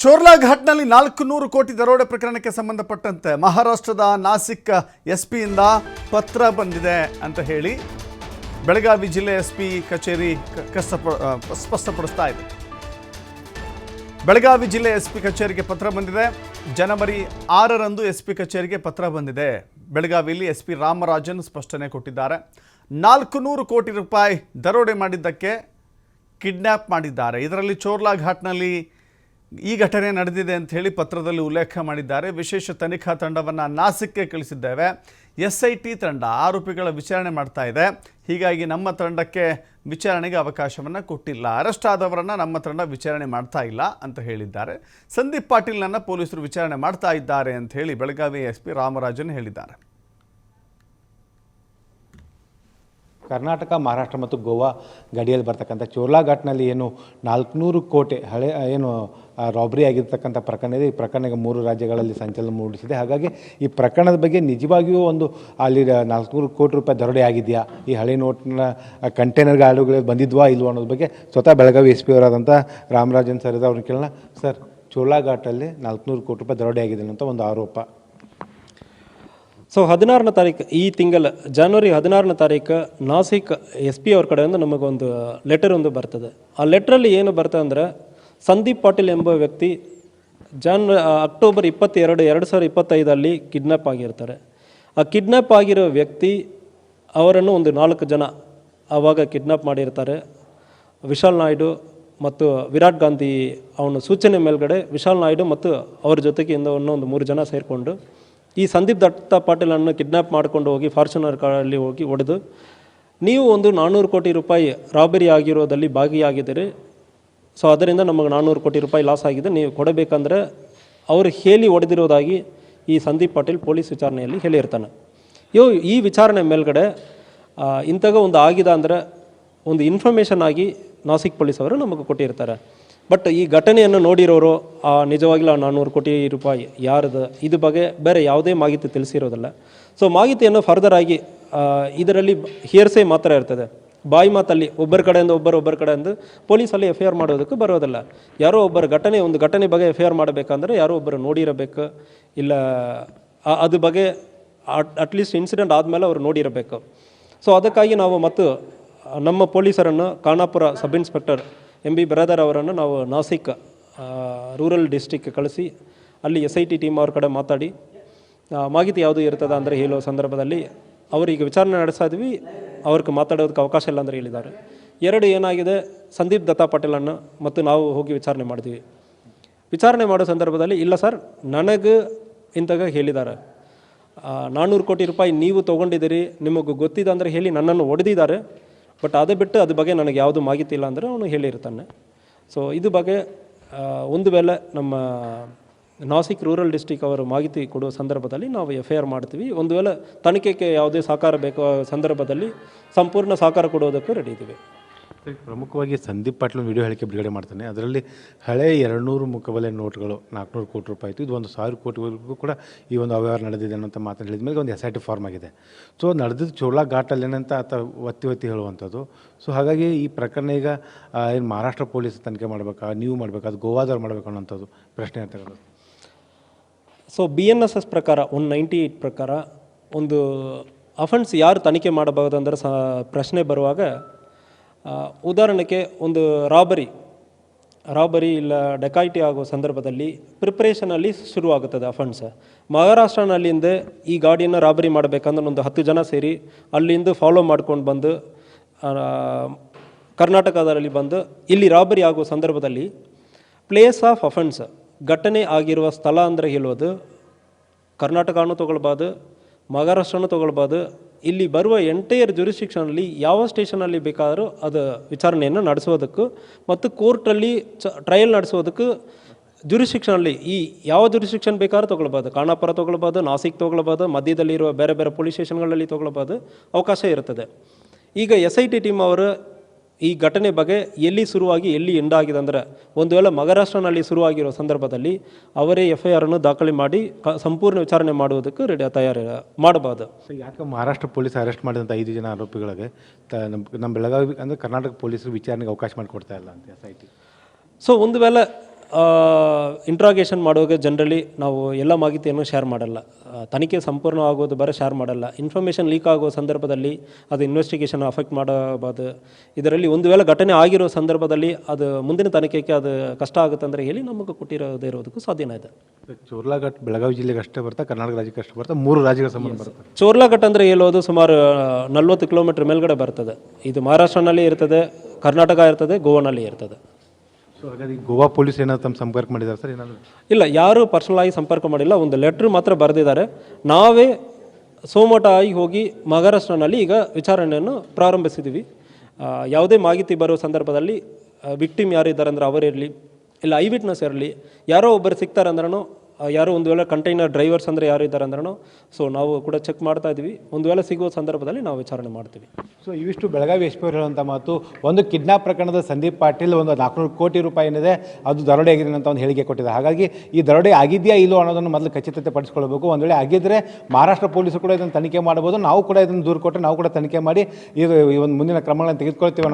ಚೋರ್ಲಾ ಘಾಟ್ನಲ್ಲಿ 400 ಕೋಟಿ ದರೋಡೆ ಪ್ರಕರಣಕ್ಕೆ ಸಂಬಂಧಪಟ್ಟಂತೆ ಮಹಾರಾಷ್ಟ್ರದ ನಾಸಿಕ್ ಎಸ್ಪಿಯಿಂದ ಪತ್ರ ಬಂದಿದೆ ಅಂತ ಹೇಳಿ ಬೆಳಗಾವಿ ಜಿಲ್ಲೆ ಎಸ್ಪಿ ಕಚೇರಿ ಸ್ಪಷ್ಟಪಡಿಸ್ತಾ ಇದೆ. ಬೆಳಗಾವಿ ಜಿಲ್ಲೆ ಎಸ್ಪಿ ಕಚೇರಿಗೆ ಪತ್ರ ಬಂದಿದೆ. ಜನವರಿ 6ರಂದು ಎಸ್ಪಿ ಕಚೇರಿಗೆ ಪತ್ರ ಬಂದಿದೆ. ಬೆಳಗಾವಿಯಲ್ಲಿ ಎಸ್ಪಿ ರಾಮರಾಜನ್ ಸ್ಪಷ್ಟನೆ ಕೊಟ್ಟಿದ್ದಾರೆ. 400 ಕೋಟಿ ರೂಪಾಯಿ ದರೋಡೆ ಮಾಡಿದ್ದಕ್ಕೆ ಕಿಡ್ನ್ಯಾಪ್ ಮಾಡಿದ್ದಾರೆ. ಇದರಲ್ಲಿ ಚೋರ್ಲಾ ಘಾಟ್ನಲ್ಲಿ ಈ ಘಟನೆ ನಡೆದಿದೆ ಅಂತ ಹೇಳಿ ಪತ್ರದಲ್ಲಿ ಉಲ್ಲೇಖ ಮಾಡಿದ್ದಾರೆ. ವಿಶೇಷ ತನಿಖಾ ತಂಡವನ್ನು ನಾಸಿಕ್ಗೆ ಕಳಿಸಿದ್ದೇವೆ. SIT ತಂಡ ಆರೋಪಿಗಳ ವಿಚಾರಣೆ ಮಾಡ್ತಾ ಇದೆ. ಹೀಗಾಗಿ ನಮ್ಮ ತಂಡಕ್ಕೆ ವಿಚಾರಣೆಗೆ ಅವಕಾಶವನ್ನು ಕೊಟ್ಟಿಲ್ಲ. ಅರೆಸ್ಟ್ ಆದವರನ್ನು ನಮ್ಮ ತಂಡ ವಿಚಾರಣೆ ಮಾಡ್ತಾ ಇಲ್ಲ ಅಂತ ಹೇಳಿದ್ದಾರೆ. ಸಂದೀಪ್ ಪಾಟೀಲ್ನನ್ನು ಪೊಲೀಸರು ವಿಚಾರಣೆ ಮಾಡ್ತಾ ಇದ್ದಾರೆ ಅಂತ ಹೇಳಿ ಬೆಳಗಾವಿ ಎಸ್ಪಿ ರಾಮರಾಜನ್ ಹೇಳಿದ್ದಾರೆ. ಕರ್ನಾಟಕ, ಮಹಾರಾಷ್ಟ್ರ ಮತ್ತು ಗೋವಾ ಗಡಿಯಲ್ಲಿ ಬರ್ತಕ್ಕಂಥ ಚೋರ್ಲಾ ಘಾಟ್ನಲ್ಲಿ ಏನು 400 ಕೋಟಿ ಏನು ರಾಬ್ರಿ ಆಗಿರ್ತಕ್ಕಂಥ ಪ್ರಕರಣ ಇದೆ. ಈ ಪ್ರಕರಣ 3 ರಾಜ್ಯಗಳಲ್ಲಿ ಸಂಚಲನ ಮೂಡಿಸಿದೆ. ಹಾಗಾಗಿ ಈ ಪ್ರಕರಣದ ಬಗ್ಗೆ ನಿಜವಾಗಿಯೂ ಅಲ್ಲಿ 400 ಕೋಟಿ ರೂಪಾಯಿ ದರೋಡೆ ಆಗಿದೆಯಾ, ಈ ಹಳೆ ನೋಟ್ನ ಕಂಟೈನರ್ ಗಾಡಿಗಳು ಬಂದಿದ್ವಾ ಇಲ್ವೋ ಅನ್ನೋದ್ರ ಬಗ್ಗೆ ಸ್ವತಃ ಬೆಳಗಾವಿ SP ಅವರಾದಂಥ ರಾಮರಾಜನ್ ಸರ್ ಅವ್ರನ್ನ ಕೇಳೋಣ. ಸರ್, ಚೋರ್ಲಾ ಘಾಟಲ್ಲಿ 400 ಕೋಟಿ ರೂಪಾಯಿ ದರೋಡೆ ಆಗಿದೆ ಅಂತ ಒಂದು ಆರೋಪ. ಸೊ 16ನೇ ತಾರೀಕು ಈ ತಿಂಗಳ ಜನವರಿ 16ನೇ ತಾರೀಕು ನಾಸಿಕ್ SP ಅವ್ರ ಕಡೆಯಿಂದ ನಮಗೊಂದು ಲೆಟರ್ ಒಂದು ಬರ್ತದೆ. ಆ ಲೆಟ್ರಲ್ಲಿ ಏನು ಬರ್ತದೆ ಅಂದರೆ, ಸಂದೀಪ್ ಪಾಟೀಲ್ ಎಂಬ ವ್ಯಕ್ತಿ ಅಕ್ಟೋಬರ್ 22, 2025 ಕಿಡ್ನ್ಯಾಪ್ ಆಗಿರ್ತಾರೆ. ಆ ಕಿಡ್ನ್ಯಾಪ್ ಆಗಿರೋ ವ್ಯಕ್ತಿ ಅವರನ್ನು ಒಂದು 4 ಜನ ಆವಾಗ ಕಿಡ್ನ್ಯಾಪ್ ಮಾಡಿರ್ತಾರೆ. ವಿಶಾಲ್ ನಾಯ್ಡು ಮತ್ತು ವಿರಾಟ್ ಗಾಂಧಿ ಅವನ ಸೂಚನೆ ಮೇಲ್ಗಡೆ ವಿಶಾಲ್ ನಾಯ್ಡು ಮತ್ತು ಅವರ ಜೊತೆಗೆ ಇನ್ನೊಂದು 3 ಜನ ಸೇರಿಕೊಂಡು ಈ ಸಂದೀಪ್ ದತ್ತ ಪಾಟೀಲನ್ನು ಕಿಡ್ನ್ಯಾಪ್ ಮಾಡ್ಕೊಂಡು ಹೋಗಿ ಫಾರ್ಚುನರ್ ಕಾರಲ್ಲಿ ಹೋಗಿ ಹೊಡೆದು, ನೀವು ಒಂದು 400 ಕೋಟಿ ರೂಪಾಯಿ ರಾಬರಿ ಆಗಿರೋದಲ್ಲಿ ಭಾಗಿಯಾಗಿದ್ದೀರಿ, ಸೊ ಅದರಿಂದ ನಮಗೆ 400 ಕೋಟಿ ರೂಪಾಯಿ ಲಾಸ್ ಆಗಿದೆ, ನೀವು ಕೊಡಬೇಕಂದ್ರೆ ಅವರು ಹೇಳಿ ಹೊಡೆದಿರೋದಾಗಿ ಈ ಸಂದೀಪ್ ಪಾಟೀಲ್ ಪೊಲೀಸ್ ವಿಚಾರಣೆಯಲ್ಲಿ ಹೇಳಿರ್ತಾನೆ. ಈ ವಿಚಾರಣೆ ಮೇಲ್ಗಡೆ ಇಂಥಗ ಒಂದು ಆಗಿದೆ ಅಂದರೆ ಒಂದು ಇನ್ಫಾರ್ಮೇಷನ್ ಆಗಿ ನಾಸಿಕ್ ಪೊಲೀಸ್ ಅವರು ನಮಗೆ ಕೊಟ್ಟಿರ್ತಾರೆ. ಬಟ್ ಈ ಘಟನೆಯನ್ನು ನೋಡಿರೋರು ನಿಜವಾಗ್ಲೂ 400 ಕೋಟಿ ರೂಪಾಯಿ ಯಾರ್ದು ಇದು ಬಗ್ಗೆ ಬೇರೆ ಯಾವುದೇ ಮಾಹಿತಿ ತಿಳಿಸಿರೋದಿಲ್ಲ. ಸೊ ಮಾಹಿತಿಯನ್ನು ಫರ್ದರ್ ಆಗಿ ಇದರಲ್ಲಿ ಹಿಯರ್ಸೆ ಮಾತ್ರ ಇರ್ತದೆ. ಬಾಯಿ ಮಾತಲ್ಲಿ ಒಬ್ಬರ ಕಡೆಯಿಂದ ಒಬ್ಬರ ಕಡೆಯಿಂದ ಪೊಲೀಸಲ್ಲಿ FIR ಮಾಡೋದಕ್ಕೆ ಬರೋದಿಲ್ಲ. ಯಾರೋ ಒಬ್ಬರ ಒಂದು ಘಟನೆ ಬಗ್ಗೆ FIR ಮಾಡಬೇಕಂದ್ರೆ ಯಾರೋ ಒಬ್ಬರು ನೋಡಿರಬೇಕು, ಇಲ್ಲ ಅದ್ರ ಬಗ್ಗೆ ಅಟ್ಲೀಸ್ಟ್ ಇನ್ಸಿಡೆಂಟ್ ಆದಮೇಲೆ ಅವರು ನೋಡಿರಬೇಕು. ಸೊ ಅದಕ್ಕಾಗಿ ನಾವು ಮತ್ತು ನಮ್ಮ ಪೊಲೀಸರನ್ನು Khanapur sub inspector MB brother ಅವರನ್ನು ನಾವು ನಾಸಿಕ್ ರೂರಲ್ ಡಿಸ್ಟಿಕ್ಗೆ ಕಳಿಸಿ ಅಲ್ಲಿ SIT ಟೀಮ್ ಅವ್ರ ಕಡೆ ಮಾತಾಡಿ ಮಾಹಿತಿ ಯಾವುದು ಇರ್ತದೆ ಅಂದರೆ ಹೇಳೋ ಸಂದರ್ಭದಲ್ಲಿ ಅವರಿಗೆ ವಿಚಾರಣೆ ನಡೆಸ್ತಾ ಇದ್ವಿ. ಅವ್ರಿಗೆ ಮಾತಾಡೋದಕ್ಕೆ ಅವಕಾಶ ಇಲ್ಲ ಅಂದರೆ ಹೇಳಿದ್ದಾರೆ. 2 ಏನಾಗಿದೆ, ಸಂದೀಪ್ ದತ್ತಾ ಪಾಟೀಲನ್ನು ಮತ್ತು ನಾವು ಹೋಗಿ ವಿಚಾರಣೆ ಮಾಡಿದ್ವಿ. ವಿಚಾರಣೆ ಮಾಡೋ ಸಂದರ್ಭದಲ್ಲಿ ಇಲ್ಲ ಸರ್, ನನಗೆ ಇಂತಾಗ ಹೇಳಿದ್ದಾರೆ 400 ಕೋಟಿ ರೂಪಾಯಿ ನೀವು ತೊಗೊಂಡಿದ್ದೀರಿ, ನಿಮಗೆ ಗೊತ್ತಿದೆ ಅಂದರೆ ಹೇಳಿ ನನ್ನನ್ನು ಹೊಡೆದಿದ್ದಾರೆ. ಬಟ್ ಅದು ಬಿಟ್ಟು ಅದ್ರ ಬಗ್ಗೆ ನನಗೆ ಯಾವುದು ಮಾಹಿತಿ ಇಲ್ಲ ಅಂದರೆ ಅವನು ಹೇಳಿರ್ತಾನೆ. ಸೊ ಇದು ಬಗ್ಗೆ ಒಂದು ವೇಳೆ ನಮ್ಮ ನಾಸಿಕ್ ರೂರಲ್ ಡಿಸ್ಟಿಕ್ ಅವರು ಮಾಹಿತಿ ಕೊಡುವ ಸಂದರ್ಭದಲ್ಲಿ ನಾವು FIR ಮಾಡ್ತೀವಿ. ಒಂದು ವೇಳೆ ತನಿಖೆಗೆ ಯಾವುದೇ ಸಹಕಾರ ಬೇಕು ಸಂದರ್ಭದಲ್ಲಿ ಸಂಪೂರ್ಣ ಸಹಕಾರ ಕೊಡೋದಕ್ಕೂ ರೆಡಿ ಇದ್ದೀವಿ. ಪ್ರಮುಖವಾಗಿ ಸಂದೀಪ್ ಪಾಟೀಲ್ ವಿಡಿಯೋ ಹೇಳಿಕೆ ಬಿಡುಗಡೆ ಮಾಡ್ತಾನೆ. ಅದರಲ್ಲಿ ಹಳೆ 200 ಮುಖಬೆಲೆ ನೋಟ್ಗಳು 400 ಕೋಟಿ ರೂಪಾಯಿ ಇತ್ತು, ಇದು 1,000 ಕೋಟಿವರೆಗೂ ಕೂಡ ಈ ಒಂದು ಅವ್ಯವಹಾರ ನಡೆದಿದೆ ಅನ್ನೋಂಥ ಮಾತನ್ನು ಹೇಳಿದ ಮೇಲೆ ಒಂದು SIT ಫಾರ್ಮ್ ಆಗಿದೆ. ಸೊ ನಡೆದಿದ್ದು ಚೋರ್ಲಾ ಘಾಟಲ್ಲಿ ಏನಂತ ಆತ ಒತ್ತಿ ಹೇಳುವಂಥದ್ದು. ಸೊ ಹಾಗಾಗಿ ಈ ಪ್ರಕರಣ ಈಗ ಏನು ಮಹಾರಾಷ್ಟ್ರ ಪೊಲೀಸ್ ತನಿಖೆ ಮಾಡಬೇಕಾ, ನೀವು ಮಾಡಬೇಕಾ, ಅದು ಗೋವಾದವ್ರು ಮಾಡಬೇಕು ಅನ್ನೋಂಥದ್ದು ಪ್ರಶ್ನೆ ಇರ್ತಕ್ಕಂಥದ್ದು. ಸೊ BNSS ಪ್ರಕಾರ 198 ಪ್ರಕಾರ ಒಂದು ಅಫೆನ್ಸ್ ಯಾರು ತನಿಖೆ ಮಾಡಬಹುದು ಅಂದರೆ ಪ್ರಶ್ನೆ ಬರುವಾಗ, ಉದಾಹರಣೆಗೆ ಒಂದು ರಾಬರಿ ಇಲ್ಲ ಡಕಾಯಿಟಿ ಆಗೋ ಸಂದರ್ಭದಲ್ಲಿ ಪ್ರಿಪ್ರೇಷನಲ್ಲಿ ಶುರುವಾಗುತ್ತದೆ ಅಫೆನ್ಸ್. ಮಹಾರಾಷ್ಟ್ರನಲ್ಲಿಂದ ಈ ಗಾಡಿಯನ್ನು ರಾಬರಿ ಮಾಡಬೇಕಂದ್ರೆ ಒಂದು 10 ಜನ ಸೇರಿ ಅಲ್ಲಿಂದ ಫಾಲೋ ಮಾಡ್ಕೊಂಡು ಬಂದು ಕರ್ನಾಟಕದಲ್ಲಿ ಬಂದು ಇಲ್ಲಿ ರಾಬರಿ ಆಗೋ ಸಂದರ್ಭದಲ್ಲಿ ಪ್ಲೇಸ್ ಆಫ್ ಅಫೆನ್ಸ್ ಘಟನೆ ಆಗಿರುವ ಸ್ಥಳ ಅಂದರೆ ಹೇಳೋದು ಕರ್ನಾಟಕನೂ ತೊಗೊಳ್ಬೋದು, ಮಹಾರಾಷ್ಟ್ರನೂ ತೊಗೊಳ್ಬೋದು. ಇಲ್ಲಿ ಬರುವ ಎಂಟೈರ್ ಜುರಿಸ್ಡಿಕ್ಷನಲ್ಲಿ ಯಾವ ಸ್ಟೇಷನಲ್ಲಿ ಬೇಕಾದರೂ ಅದು ವಿಚಾರಣೆಯನ್ನು ನಡೆಸೋದಕ್ಕೂ ಮತ್ತು ಕೋರ್ಟಲ್ಲಿ ಟ್ರಯಲ್ ನಡೆಸೋದಕ್ಕೂ ಜುರಿಸ್ಡಿಕ್ಷನಲ್ಲಿ ಈ ಯಾವ ಜುರಿಸ್ಡಿಕ್ಷನ್ ಬೇಕಾದ್ರೂ ತೊಗೊಳ್ಬೋದು. ಖಾನಾಪುರ ತೊಗೊಳ್ಬೋದು, ನಾಸಿಕ್ ತೊಗೊಳ್ಬೋದು, ಮಧ್ಯದಲ್ಲಿರುವ ಬೇರೆ ಬೇರೆ ಪೊಲೀಸ್ ಸ್ಟೇಷನ್ಗಳಲ್ಲಿ ತೊಗೊಳ್ಬೋದು, ಅವಕಾಶ ಇರ್ತದೆ. ಈಗ SIT ಟೀಮ್ ಅವರು ಈ ಘಟನೆ ಬಗ್ಗೆ ಎಲ್ಲಿ ಶುರುವಾಗಿ ಎಲ್ಲಿ ಎಂಡ್ ಆಗಿದೆ ಅಂದರೆ, ಒಂದು ವೇಳೆ ಮಹಾರಾಷ್ಟ್ರನಲ್ಲಿ ಶುರುವಾಗಿರೋ ಸಂದರ್ಭದಲ್ಲಿ ಅವರೇ FIR ಅನ್ನು ದಾಖಲೆ ಮಾಡಿ ಸಂಪೂರ್ಣ ವಿಚಾರಣೆ ಮಾಡುವುದಕ್ಕೆ ತಯಾರಿ ಮಾಡಬಹುದು. ಯಾಕೆ ಮಹಾರಾಷ್ಟ್ರ ಪೊಲೀಸ್ ಅರೆಸ್ಟ್ ಮಾಡಿದಂಥ 5 ಜನ ಆರೋಪಿಗಳಿಗೆ ನಮ್ಮ ಬೆಳಗಾವಿ ಅಂದರೆ ಕರ್ನಾಟಕ ಪೊಲೀಸರು ವಿಚಾರಣೆಗೆ ಅವಕಾಶ ಮಾಡಿಕೊಡ್ತಾ ಇಲ್ಲ ಅಂತ SIT? ಸೊ ಒಂದು ವೇಳೆ ಇಂಟ್ರಾಗೇಷನ್ ಮಾಡುವಾಗ ಜನರಲಿ ನಾವು ಎಲ್ಲ ಮಾಹಿತಿಯನ್ನು ಶೇರ್ ಮಾಡಲ್ಲ. ತನಿಖೆ ಸಂಪೂರ್ಣ ಆಗೋದು ಬರೀ ಶೇರ್ ಮಾಡಲ್ಲ. ಇನ್ಫಾರ್ಮೇಷನ್ ಲೀಕ್ ಆಗೋ ಸಂದರ್ಭದಲ್ಲಿ ಅದು ಇನ್ವೆಸ್ಟಿಗೇಷನ್ ಅಫೆಕ್ಟ್ ಮಾಡಬಹುದು. ಇದರಲ್ಲಿ ಒಂದು ವೇಳೆ ಘಟನೆ ಆಗಿರೋ ಸಂದರ್ಭದಲ್ಲಿ ಅದು ಮುಂದಿನ ತನಿಖೆಗೆ ಅದು ಕಷ್ಟ ಆಗುತ್ತೆ ಅಂದರೆ ಹೇಳಿ ನಮಗೆ ಕೊಟ್ಟಿರೋದೇ ಇರೋದಕ್ಕೂ ಸಾಧ್ಯನೇ ಇದೆ. ಚೋರ್ಲಾಘಾಟ್ ಬೆಳಗಾವಿ ಜಿಲ್ಲೆಗೆ ಅಷ್ಟೇ ಬರ್ತಾ, ಕರ್ನಾಟಕ ರಾಜ್ಯಕ್ಕೆ ಅಷ್ಟೇ ಬರ್ತಾ, 3 ರಾಜ್ಯಗಳ ಸಂಬಂಧ ಬರುತ್ತೆ. ಚೋರ್ಲಾಘಾಟ್ ಅಂದರೆ ಹೇಳೋದು ಸುಮಾರು 40 ಕಿಲೋಮೀಟರ್ ಮೇಲ್ಗಡೆ ಬರ್ತದೆ. ಇದು ಮಹಾರಾಷ್ಟ್ರನಲ್ಲಿ ಇರ್ತದೆ, ಕರ್ನಾಟಕ ಇರ್ತದೆ, ಗೋವಾನಲ್ಲಿ ಇರ್ತದೆ. ಸೊ ಹಾಗಾಗಿ ಗೋವಾ ಪೊಲೀಸ್ ಏನಾದ್ರು ತಮ್ಮ ಸಂಪರ್ಕ ಮಾಡಿದ್ದಾರೆ ಸರ್? ಏನಾದರೂ ಇಲ್ಲ, ಯಾರೂ ಪರ್ಸನಲ್ ಆಗಿ ಸಂಪರ್ಕ ಮಾಡಿಲ್ಲ. ಒಂದು ಲೆಟ್ರ್ ಮಾತ್ರ ಬರೆದಿದ್ದಾರೆ. ನಾವೇ ಸೋಮೋಟ ಆಗಿ ಹೋಗಿ ಮಹಾರಾಷ್ಟ್ರನಲ್ಲಿ ಈಗ ವಿಚಾರಣೆಯನ್ನು ಪ್ರಾರಂಭಿಸಿದ್ದೀವಿ. ಯಾವುದೇ ಮಾಹಿತಿ ಬರೋ ಸಂದರ್ಭದಲ್ಲಿ ವಿಕ್ಟಿಮ್ ಯಾರಿದ್ದಾರೆ ಅಂದರೆ ಅವರಿರಲಿ, ಇಲ್ಲ ಐ ವಿಟ್ನೆಸ್ ಇರಲಿ, ಯಾರೋ ಒಬ್ಬರು ಸಿಗ್ತಾರೆ ಅಂದ್ರೂ, ಯಾರೋ ಒಂದು ವೇಳೆ ಕಂಟೈನರ್ ಡ್ರೈವರ್ಸ್ ಅಂದರೆ ಯಾರು ಇದ್ದಾರೆ ಅಂದ್ರೂ, ಸೊ ನಾವು ಕೂಡ ಚೆಕ್ ಮಾಡ್ತಾ ಇದ್ದೀವಿ. ಒಂದು ವೇಳೆ ಸಿಗುವ ಸಂದರ್ಭದಲ್ಲಿ ನಾವು ವಿಚಾರಣೆ ಮಾಡ್ತೀವಿ. ಸೊ ಇವಿಷ್ಟು ಬೆಳಗಾವಿ ಎಸ್ ಪಿ ಅವರು ಹೇಳುವಂಥ ಮಾತು. ಒಂದು ಕಿಡ್ನಾಪ್ ಪ್ರಕರಣದ ಸಂದೀಪ್ ಪಾಟೀಲ್ ಒಂದು 400 ಕೋಟಿ ರೂಪಾಯಿ ಏನಿದೆ ಅದು ದರೋಡೆ ಆಗಿದೆ ಅಂತ ಒಂದು ಹೇಳಿಕೆ ಕೊಟ್ಟಿದೆ. ಹಾಗಾಗಿ ಈ ದರೋಡೆ ಆಗಿದೆಯಾ ಇಲ್ಲೋ ಅನ್ನೋದನ್ನು ಮೊದಲು ಖಚಿತತೆ ಪಡಿಸ್ಕೊಳ್ಬೇಕು. ಒಂದು ವೇಳೆ ಆಗಿದ್ದರೆ ಮಹಾರಾಷ್ಟ್ರ ಪೊಲೀಸರು ಕೂಡ ಇದನ್ನು ತನಿಖೆ ಮಾಡ್ಬೋದು. ನಾವು ಕೂಡ ಇದನ್ನು ದೂರು ಕೊಟ್ಟರೆ ನಾವು ಕೂಡ ತನಿಖೆ ಮಾಡಿ ಇದು ಒಂದು ಮುಂದಿನ ಕ್ರಮಗಳನ್ನು ತೆಗೆದುಕೊಳ್ತೀವಿ ಅನ್ನೋ